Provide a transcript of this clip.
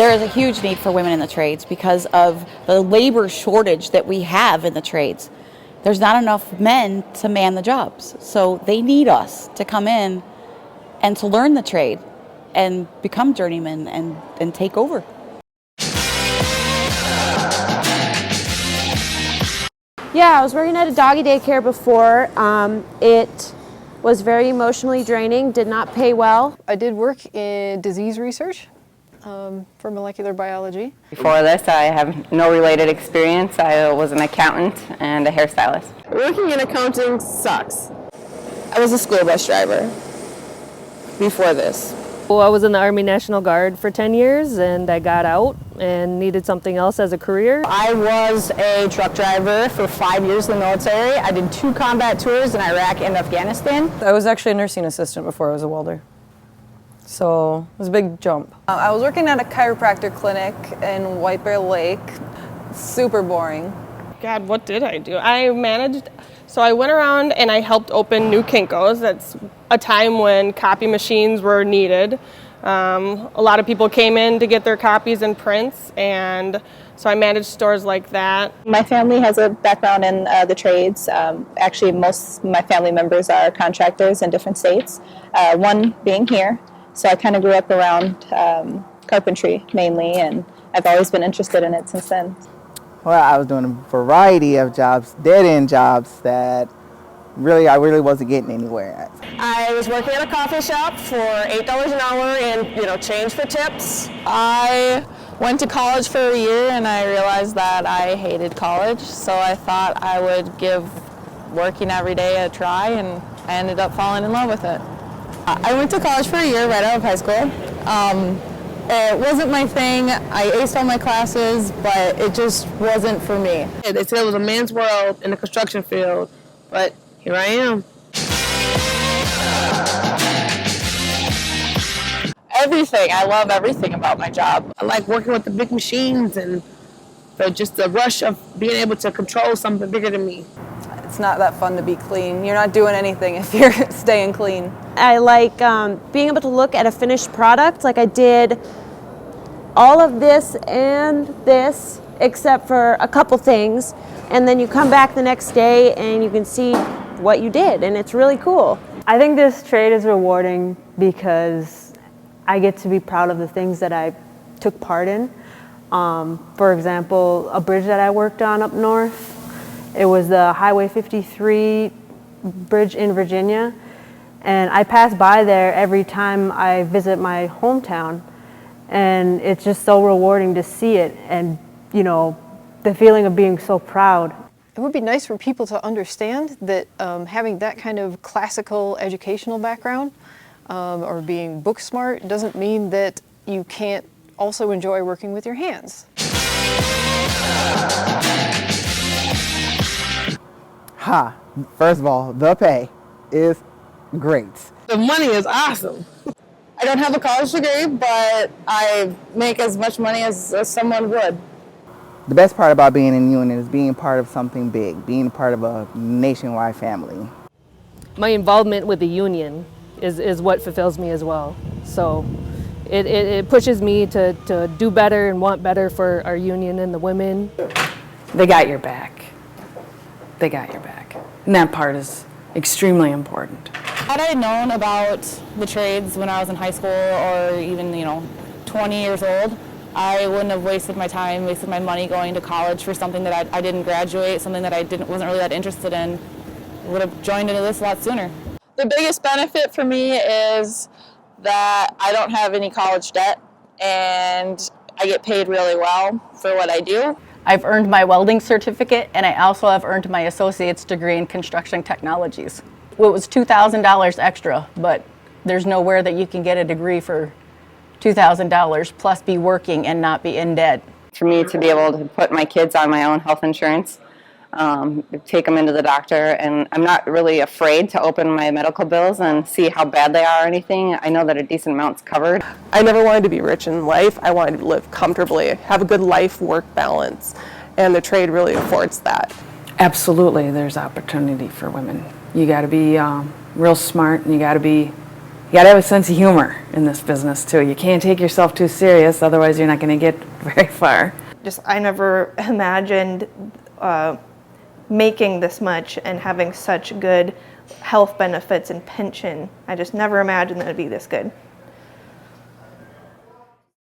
There is a huge need for women in the trades because of the labor shortage that we have in the trades. There's not enough men to man the jobs. So they need us to come in and to learn the trade and become journeymen and take over. Yeah, I was working at a doggy daycare before. It was very emotionally draining, did not pay well. I did work in disease research for molecular biology. Before this, I have no related experience. I was an accountant and a hairstylist. Working in accounting sucks. I was a school bus driver before this. Well, I was in the Army National Guard for 10 years and I got out and needed something else as a career. I was a truck driver for 5 years in the military. I did 2 combat tours in Iraq and Afghanistan. I was actually a nursing assistant before I was a welder. So it was a big jump. I was working at a chiropractor clinic in White Bear Lake. Super boring. God, what did I do? I managed, so I went around and I helped open new Kinkos. That's a time when copy machines were needed. A lot of people came in to get their copies and prints, and so I managed stores like that. My family has a background in the trades. Actually, most of my family members are contractors in different states, one being here. So I kind of grew up around carpentry mainly, and I've always been interested in it since then. Well, I was doing a variety of jobs, dead-end jobs that I really wasn't getting anywhere at. I was working at a coffee shop for $8 an hour and, change for tips. I went to college for a year and I realized that I hated college, so I thought I would give working every day a try, and I ended up falling in love with it. I went to college for a year right out of high school. It wasn't my thing. I aced all my classes, but it just wasn't for me. They said it was a man's world in the construction field, but here I am. Everything. I love everything about my job. I like working with the big machines and just the rush of being able to control something bigger than me. It's not that fun to be clean. You're not doing anything if you're staying clean. I like being able to look at a finished product. Like I did all of this and this, except for a couple things. And then you come back the next day and you can see what you did, and it's really cool. I think this trade is rewarding because I get to be proud of the things that I took part in. For example, a bridge that I worked on up north, it was the Highway 53 bridge in Virginia, and I pass by there every time I visit my hometown, and it's just so rewarding to see it, and the feeling of being so proud. It would be nice for people to understand that having that kind of classical educational background or being book smart doesn't mean that you can't also enjoy working with your hands. First of all, the pay is great. The money is awesome. I don't have a college degree, but I make as much money as someone would. The best part about being in union is being part of something big, being part of a nationwide family. My involvement with the union is what fulfills me as well. So it pushes me to do better and want better for our union and the women. They got your back. They got your back. And that part is extremely important. Had I known about the trades when I was in high school or even, 20 years old, I wouldn't have wasted my time, wasted my money going to college for something that I didn't graduate, something that I wasn't really that interested in. I would have joined into this a lot sooner. The biggest benefit for me is that I don't have any college debt and I get paid really well for what I do. I've earned my welding certificate, and I also have earned my associate's degree in construction technologies. Well, it was $2,000 extra, but there's nowhere that you can get a degree for $2,000 plus be working and not be in debt. For me to be able to put my kids on my own health insurance, take them into the doctor, and I'm not really afraid to open my medical bills and see how bad they are or anything. I know that a decent amount's covered. I never wanted to be rich in life. I wanted to live comfortably, have a good life-work balance, and the trade really affords that. Absolutely, there's opportunity for women. You got to be real smart, and you got to be You gotta have a sense of humor in this business too. You can't take yourself too serious, otherwise you're not gonna get very far. I never imagined making this much and having such good health benefits and pension. I just never imagined that it'd be this good.